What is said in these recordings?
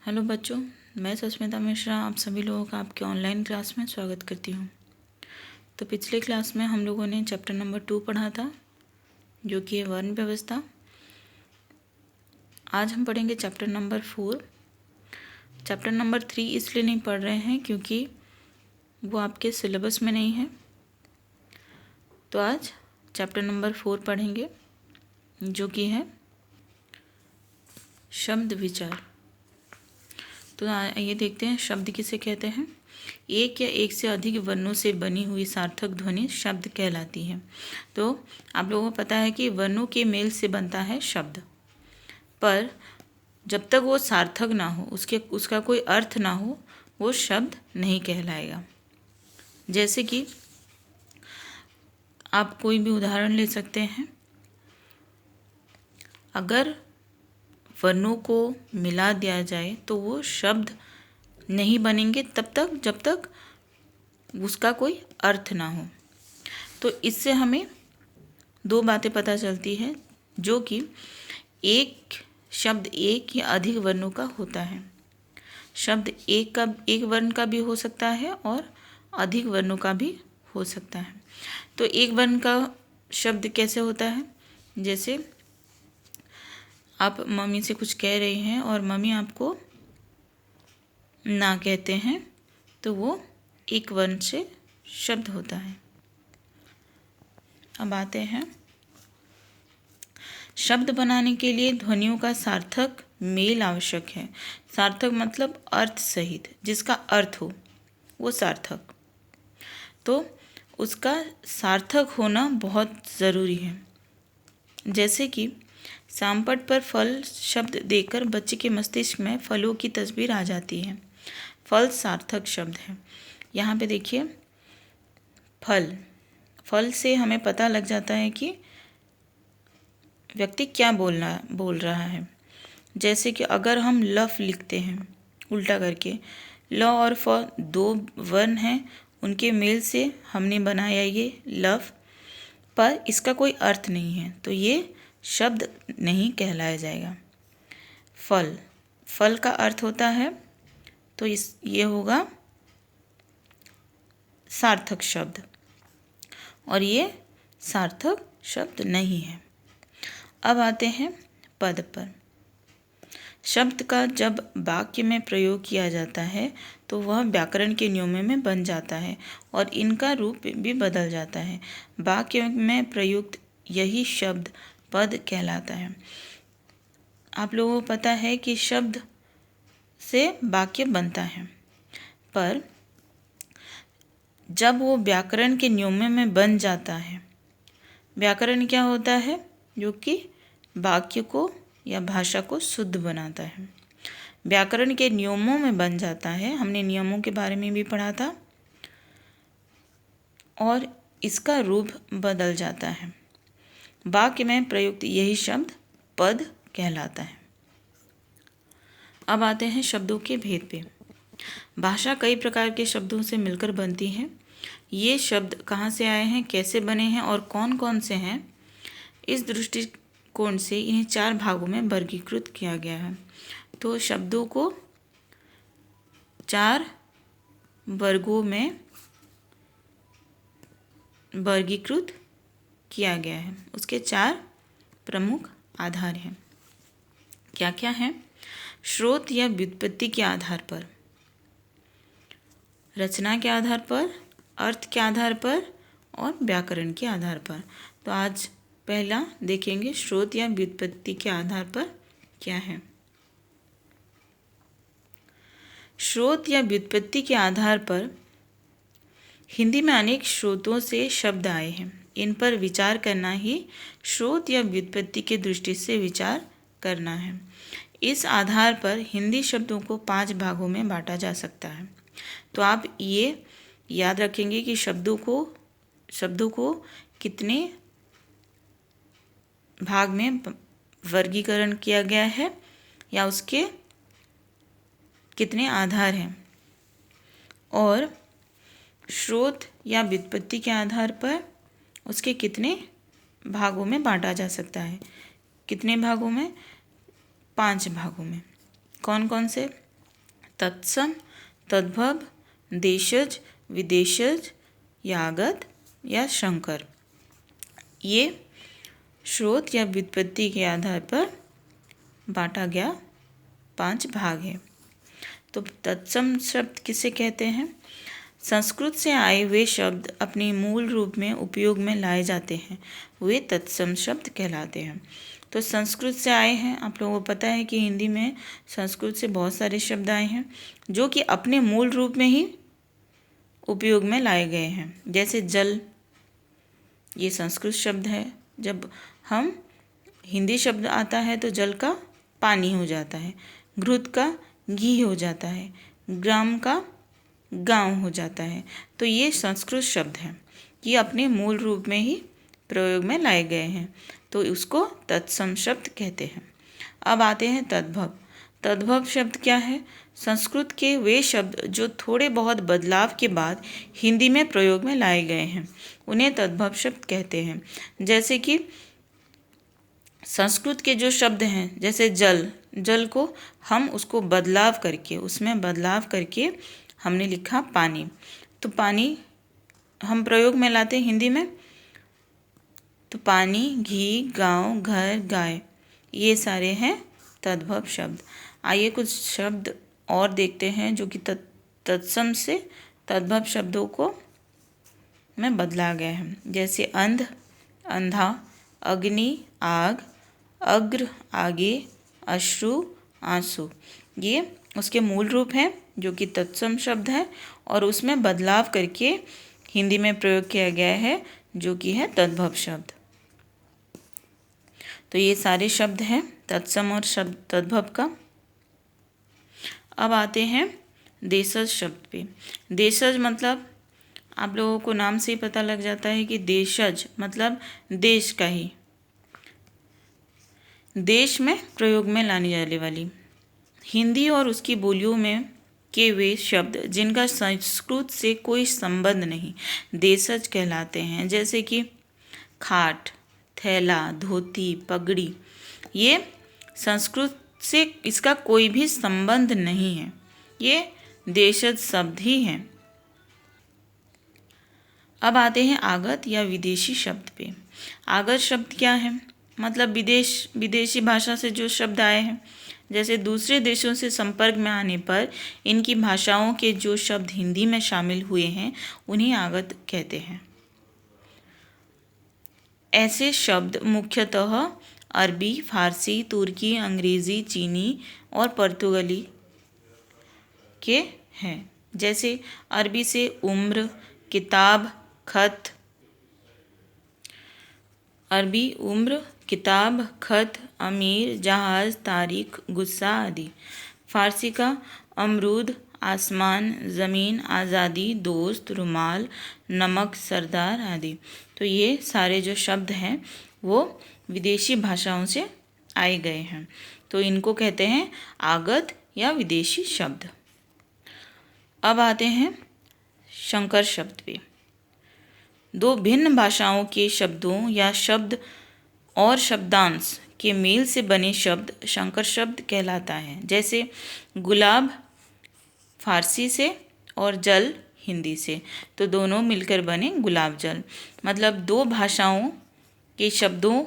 Hello बच्चों, मैं सुष्मिता मिश्रा आप सभी लोगों का आपके ऑनलाइन क्लास में स्वागत करती हूँ। तो पिछले क्लास में हम लोगों ने चैप्टर नंबर 2 पढ़ा था, जो कि है वर्ण व्यवस्था। आज हम पढ़ेंगे चैप्टर नंबर 4। चैप्टर नंबर 3 इसलिए नहीं पढ़ रहे हैं क्योंकि वो आपके सिलेबस में नहीं है। तो आज चैप्टर नंबर 4 पढ़ेंगे, जो कि है शब्द विचार। तो आइए देखते हैं शब्द किसे कहते हैं। एक या एक से अधिक वर्णों से बनी हुई सार्थक ध्वनि शब्द कहलाती है। तो आप लोगों को पता है कि वर्णों के मेल से बनता है शब्द, पर जब तक वो सार्थक ना हो, उसका कोई अर्थ ना हो, वो शब्द नहीं कहलाएगा। जैसे कि आप कोई भी उदाहरण ले सकते हैं। अगर वर्णों को मिला दिया जाए तो वो शब्द नहीं बनेंगे तब तक जब तक उसका कोई अर्थ ना हो। तो इससे हमें दो बातें पता चलती है, जो कि एक शब्द एक या अधिक वर्णों का होता है। शब्द एक वर्ण का भी हो सकता है और अधिक वर्णों का भी हो सकता है। तो एक वर्ण का शब्द कैसे होता है? जैसे आप मम्मी से कुछ कह रहे हैं और मम्मी आपको ना कहते हैं, तो वो एक वर्ण से शब्द होता है। अब आते हैं, शब्द बनाने के लिए ध्वनियों का सार्थक मेल आवश्यक है। सार्थक मतलब अर्थ सहित, जिसका अर्थ हो वो सार्थक। तो उसका सार्थक होना बहुत ज़रूरी है। जैसे कि सामपट पर फल शब्द देकर बच्चे के मस्तिष्क में फलों की तस्वीर आ जाती है। फल सार्थक शब्द है। यहाँ पे देखिए, फल से हमें पता लग जाता है कि व्यक्ति क्या बोल रहा है। जैसे कि अगर हम लफ लिखते हैं उल्टा करके, ल और फ दो वर्ण हैं, उनके मेल से हमने बनाया ये लफ, पर इसका कोई अर्थ नहीं है, तो ये शब्द नहीं कहलाया जाएगा। फल का अर्थ होता है, तो ये होगा सार्थक शब्द, और ये सार्थक शब्द नहीं है। अब आते हैं पद पर। शब्द का जब वाक्य में प्रयोग किया जाता है तो वह व्याकरण के नियमों में बन जाता है और इनका रूप भी बदल जाता है। वाक्य में प्रयुक्त यही शब्द पद कहलाता है। आप लोगों को पता है कि शब्द से वाक्य बनता है, पर जब वो व्याकरण के नियमों में बन जाता है, व्याकरण क्या होता है? जो कि वाक्य को या भाषा को शुद्ध बनाता है। व्याकरण के नियमों में बन जाता है। हमने नियमों के बारे में भी पढ़ा था, और इसका रूप बदल जाता है। वाक्य में प्रयुक्त यही शब्द पद कहलाता है। अब आते हैं शब्दों के भेद पे। भाषा कई प्रकार के शब्दों से मिलकर बनती है। ये शब्द कहाँ से आए हैं, कैसे बने हैं और कौन कौन से हैं, इस दृष्टिकोण से इन्हें 4 भागों में वर्गीकृत किया गया है। तो शब्दों को 4 वर्गों में वर्गीकृत किया गया है। उसके 4 प्रमुख आधार हैं। क्या क्या हैं? स्रोत या व्युत्पत्ति के आधार पर, रचना के आधार पर, अर्थ के आधार पर और व्याकरण के आधार पर। तो आज पहला देखेंगे, स्रोत या व्युत्पत्ति के आधार पर क्या है। स्रोत या व्युत्पत्ति के आधार पर हिंदी में अनेक स्रोतों से शब्द आए हैं। इन पर विचार करना ही स्रोत या व्युत्पत्ति की दृष्टि से विचार करना है। इस आधार पर हिंदी शब्दों को 5 भागों में बांटा जा सकता है। तो आप ये याद रखेंगे कि शब्दों को कितने भाग में वर्गीकरण किया गया है या उसके कितने आधार हैं, और स्रोत या व्युत्पत्ति के आधार पर उसके कितने भागों में बांटा जा सकता है। कितने भागों में? 5 भागों में। कौन कौन से? तत्सम, तद्भव, देशज, विदेशज, यागत या शंकर। ये स्रोत या व्युत्पत्ति के आधार पर बांटा गया 5 भाग है। तो तत्सम शब्द किसे कहते हैं? संस्कृत से आए हुए शब्द अपने मूल रूप में उपयोग में लाए जाते हैं, वे तत्सम शब्द कहलाते हैं। तो संस्कृत से आए हैं, आप लोगों को पता है कि हिंदी में संस्कृत से बहुत सारे शब्द आए हैं जो कि अपने मूल रूप में ही उपयोग में लाए गए हैं। जैसे जल, ये संस्कृत शब्द है। जब हम हिंदी शब्द आता है तो जल का पानी हो जाता है, घृत का घी हो जाता है, ग्राम का गांव हो जाता है। तो ये संस्कृत शब्द हैं, ये अपने मूल रूप में ही प्रयोग में लाए गए हैं, तो उसको तत्सम शब्द कहते हैं। अब आते हैं तद्भव। तद्भव शब्द क्या है? संस्कृत के वे शब्द जो थोड़े बहुत बदलाव के बाद हिंदी में प्रयोग में लाए गए हैं, उन्हें तद्भव शब्द कहते हैं। जैसे कि संस्कृत के जो शब्द हैं, जैसे जल, जल को हम उसको बदलाव करके, उसमें बदलाव करके हमने लिखा पानी। तो पानी हम प्रयोग में लाते हैं हिंदी में, तो पानी, घी, गांव, घर, गाय, ये सारे हैं तद्भव शब्द। आइए कुछ शब्द और देखते हैं जो कि तत्सम से तद्भव शब्दों को में बदला गया है। जैसे अंध, अंधा, अग्नि, आग, अग्र, आगे, अश्रु, आंसू, ये उसके मूल रूप हैं जो कि तत्सम शब्द है और उसमें बदलाव करके हिंदी में प्रयोग किया गया है जो कि है तद्भव शब्द। तो ये सारे शब्द हैं तत्सम और शब्द तद्भव का। अब आते हैं देशज शब्द पे। देशज मतलब आप लोगों को नाम से ही पता लग जाता है कि देशज मतलब देश का ही, देश में प्रयोग में लाने जाने वाली। हिंदी और उसकी बोलियों में के वे शब्द जिनका संस्कृत से कोई संबंध नहीं, देशज कहलाते हैं। जैसे कि खाट, थैला, धोती, पगड़ी, ये संस्कृत से इसका कोई भी संबंध नहीं है, ये देशज शब्द ही हैं। अब आते हैं आगत या विदेशी शब्द पे। आगत शब्द क्या है? मतलब विदेशी भाषा से जो शब्द आए हैं, जैसे दूसरे देशों से संपर्क में आने पर इनकी भाषाओं के जो शब्द हिंदी में शामिल हुए हैं उन्हें आगत कहते हैं। ऐसे शब्द मुख्यतः अरबी, फारसी, तुर्की, अंग्रेजी, चीनी और पुर्तगाली के हैं। जैसे अरबी से उम्र, किताब, खत, अरबी उम्र, किताब, खत, अमीर, जहाज, तारीख, गुस्सा आदि। फारसी का अमरूद, आसमान, ज़मीन, आज़ादी, दोस्त, रुमाल, नमक, सरदार आदि। तो ये सारे जो शब्द हैं वो विदेशी भाषाओं से आए गए हैं, तो इनको कहते हैं आगत या विदेशी शब्द। अब आते हैं संकर शब्द पे। दो भिन्न भाषाओं के शब्दों या शब्द और शब्दांश के मेल से बने शब्द संकर शब्द कहलाता है। जैसे गुलाब फारसी से और जल हिंदी से, तो दोनों मिलकर बने गुलाब जल। मतलब दो भाषाओं के शब्दों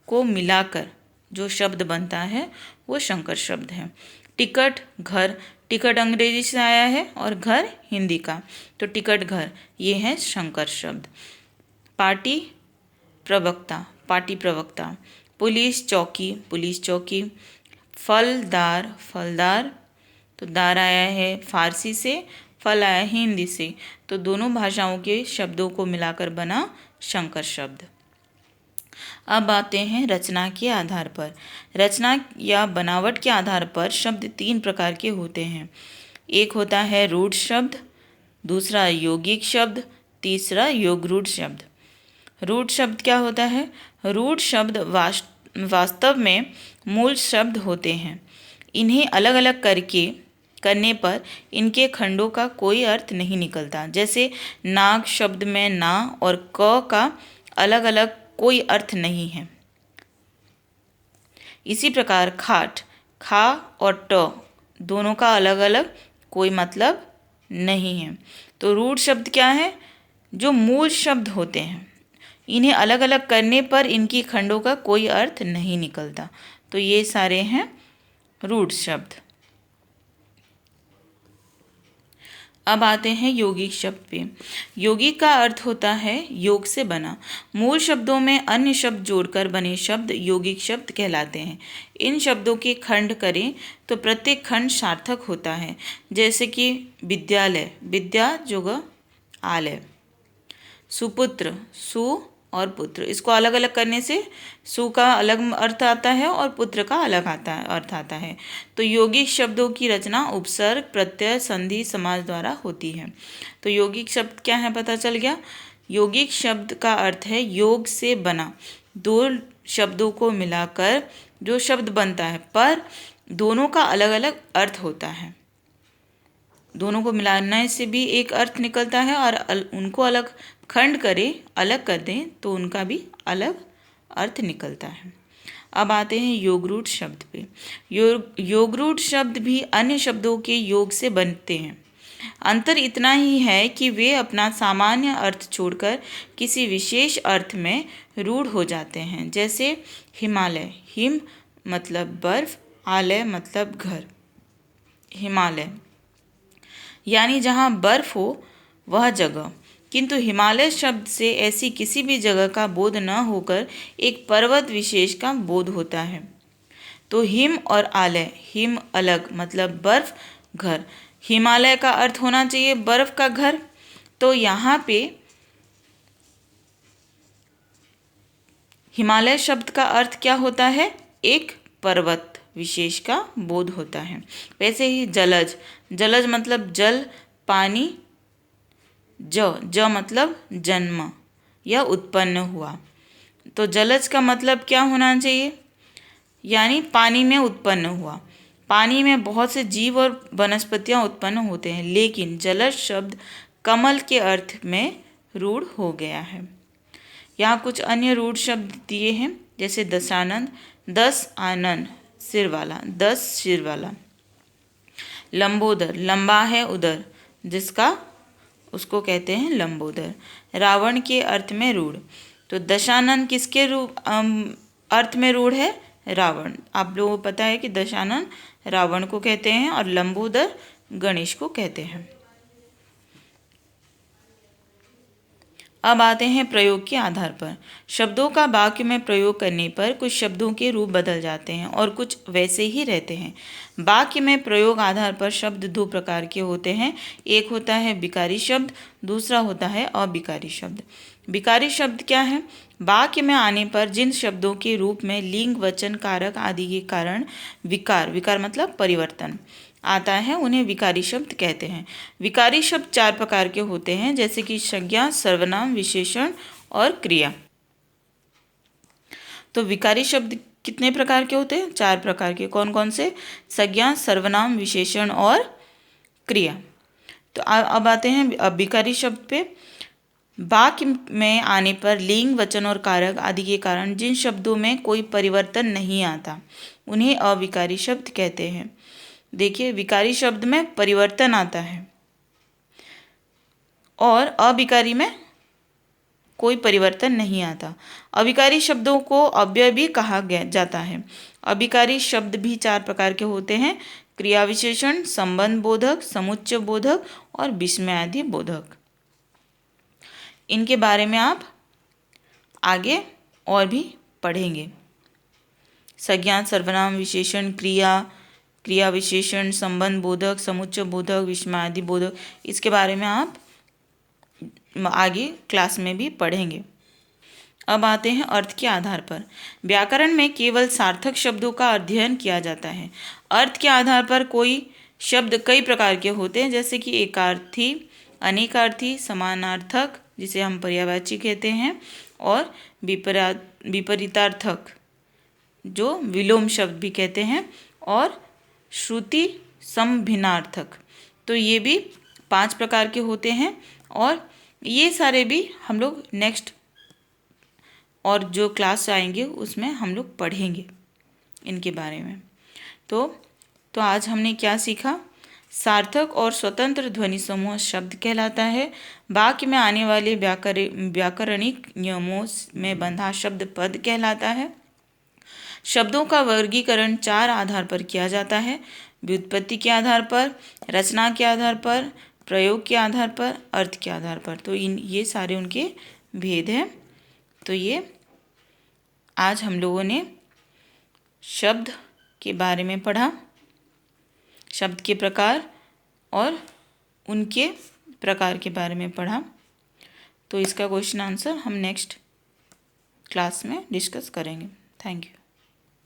को मिलाकर जो शब्द बनता है वो संकर शब्द है। टिकट, घर, टिकट अंग्रेजी से आया है और घर हिंदी का, तो टिकट घर, ये है संकर शब्द। पार्टी प्रवक्ता, पार्टी प्रवक्ता। पुलिस चौकी, पुलिस चौकी। फलदार, फलदार, तो दार आया है फारसी से, फल आया है हिंदी से, तो दोनों भाषाओं के शब्दों को मिलाकर बना संकर शब्द। अब आते हैं रचना के आधार पर। रचना या बनावट के आधार पर शब्द 3 प्रकार के होते हैं। एक होता है रूढ़ शब्द, दूसरा यौगिक शब्द, तीसरा योगरूढ़ शब्द। रूढ़ शब्द क्या होता है? रूढ़ शब्द वास्तव में मूल शब्द होते हैं। इन्हें अलग अलग करने पर इनके खंडों का कोई अर्थ नहीं निकलता। जैसे नाग शब्द में ना और क का अलग अलग कोई अर्थ नहीं है। इसी प्रकार खाट, खा और ट दोनों का अलग अलग कोई मतलब नहीं है। तो रूढ़ शब्द क्या है? जो मूल शब्द होते हैं, इन्हें अलग अलग करने पर इनकी खंडों का कोई अर्थ नहीं निकलता। तो ये सारे हैं रूढ़ शब्द। अब आते हैं यौगिक शब्द पे। यौगिक का अर्थ होता है योग से बना। मूल शब्दों में अन्य शब्द जोड़कर बने शब्द यौगिक शब्द कहलाते हैं। इन शब्दों के खंड करें तो प्रत्येक खंड सार्थक होता है। जैसे कि विद्यालय, विद्या जोग आलय। सुपुत्र, सु और पुत्र, इसको अलग अलग करने से सु का अलग अर्थ आता है और पुत्र का अलग अर्थ आता है। तो यौगिक शब्दों की रचना उपसर्ग, प्रत्यय, संधि, समास द्वारा होती है। तो यौगिक शब्द क्या है पता चल गया। यौगिक शब्द का अर्थ है योग से बना, दो शब्दों को मिलाकर जो शब्द बनता है, पर दोनों का अलग अलग अर्थ होता है। दोनों को मिलाने से भी एक अर्थ निकलता है और उनको अलग खंड करें, अलग कर दें तो उनका भी अलग अर्थ निकलता है। अब आते हैं योगरूढ़ शब्द पे। योगरूढ़ शब्द भी अन्य शब्दों के योग से बनते हैं। अंतर इतना ही है कि वे अपना सामान्य अर्थ छोड़कर किसी विशेष अर्थ में रूढ़ हो जाते हैं। जैसे हिमालय, हिम मतलब बर्फ, आलय मतलब घर। हिमालय यानी जहाँ बर्फ हो वह जगह, किंतु हिमालय शब्द से ऐसी किसी भी जगह का बोध न होकर एक पर्वत विशेष का बोध होता है। तो हिम और आलय, हिम अलग मतलब बर्फ, घर। हिमालय का अर्थ होना चाहिए बर्फ का घर। तो यहाँ पे हिमालय शब्द का अर्थ क्या होता है? एक पर्वत विशेष का बोध होता है। वैसे ही जलज, जलज मतलब जल, पानी। ज मतलब जन्म या उत्पन्न हुआ। तो जलज का मतलब क्या होना चाहिए? यानी पानी में उत्पन्न हुआ। पानी में बहुत से जीव और वनस्पतियां उत्पन्न होते हैं, लेकिन जलज शब्द कमल के अर्थ में रूढ़ हो गया है। यहाँ कुछ अन्य रूढ़ शब्द दिए हैं, जैसे दशानंद, दस आनंद, सिर वाला, दस सिर वाला। लंबोदर, लंबा है उदर, जिसका उसको कहते हैं लंबोदर। रावण के अर्थ में रूढ़। तो दशानन किसके अर्थ में रूढ़ है? रावण। आप लोगों को पता है कि दशानन रावण को कहते हैं और लंबोदर गणेश को कहते हैं। अब आते हैं प्रयोग के आधार पर। शब्दों का वाक्य में प्रयोग करने पर कुछ शब्दों के रूप बदल जाते हैं और कुछ वैसे ही रहते हैं। वाक्य में प्रयोग आधार पर शब्द दो प्रकार के होते हैं। एक होता है विकारी शब्द, दूसरा होता है अविकारी शब्द। विकारी शब्द क्या है? वाक्य में आने पर जिन शब्दों के रूप में लिंग, वचन, कारक आदि के कारण विकार, विकार मतलब परिवर्तन आता है, उन्हें विकारी शब्द कहते हैं। विकारी शब्द चार प्रकार के होते हैं, जैसे कि संज्ञा, सर्वनाम, विशेषण और क्रिया। तो विकारी शब्द कितने प्रकार के होते हैं? चार प्रकार के। कौन कौन से? संज्ञा, सर्वनाम, विशेषण और क्रिया। तो अब आते हैं अविकारी शब्द पे। वाक्य में आने पर लिंग, वचन और कारक आदि के कारण जिन शब्दों में कोई परिवर्तन नहीं आता, उन्हें अविकारी शब्द कहते हैं। देखिए, विकारी शब्द में परिवर्तन आता है और अविकारी में कोई परिवर्तन नहीं आता। अविकारी शब्दों को अव्यय भी कहा जाता है। अविकारी शब्द भी चार प्रकार के होते हैं: क्रिया विशेषण, संबंध बोधक, समुच्चय बोधक और विस्मयादि बोधक। इनके बारे में आप आगे और भी पढ़ेंगे। संज्ञा, सर्वनाम, विशेषण, क्रिया विशेषण, संबंध बोधक, समुच्चय बोधक, विस्मयादि बोधक, इसके बारे में आप आगे क्लास में भी पढ़ेंगे। अब आते हैं अर्थ के आधार पर। व्याकरण में केवल सार्थक शब्दों का अध्ययन किया जाता है। अर्थ के आधार पर कोई शब्द कई प्रकार के होते हैं, जैसे कि एकार्थी, अनेकार्थी, समानार्थक जिसे हम पर्यायवाची कहते हैं, और विपरीतार्थक जो विलोम शब्द भी कहते हैं, और श्रुति समभिन्नार्थक। तो ये भी 5 प्रकार के होते हैं और ये सारे भी हम लोग नेक्स्ट और जो क्लास आएंगे उसमें हम लोग पढ़ेंगे इनके बारे में। तो तो आज हमने क्या सीखा? सार्थक और स्वतंत्र ध्वनि समूह शब्द कहलाता है। वाक्य में आने वाले व्याकरणिक नियमों में बंधा शब्द पद कहलाता है। शब्दों का वर्गीकरण 4 आधार पर किया जाता है: व्युत्पत्ति के आधार पर, रचना के आधार पर, प्रयोग के आधार पर, अर्थ के आधार पर। तो ये सारे उनके भेद हैं। तो ये आज हम लोगों ने शब्द के बारे में पढ़ा, शब्द के प्रकार और उनके प्रकार के बारे में पढ़ा। तो इसका क्वेश्चन आंसर हम नेक्स्ट क्लास में डिस्कस करेंगे। Thank you.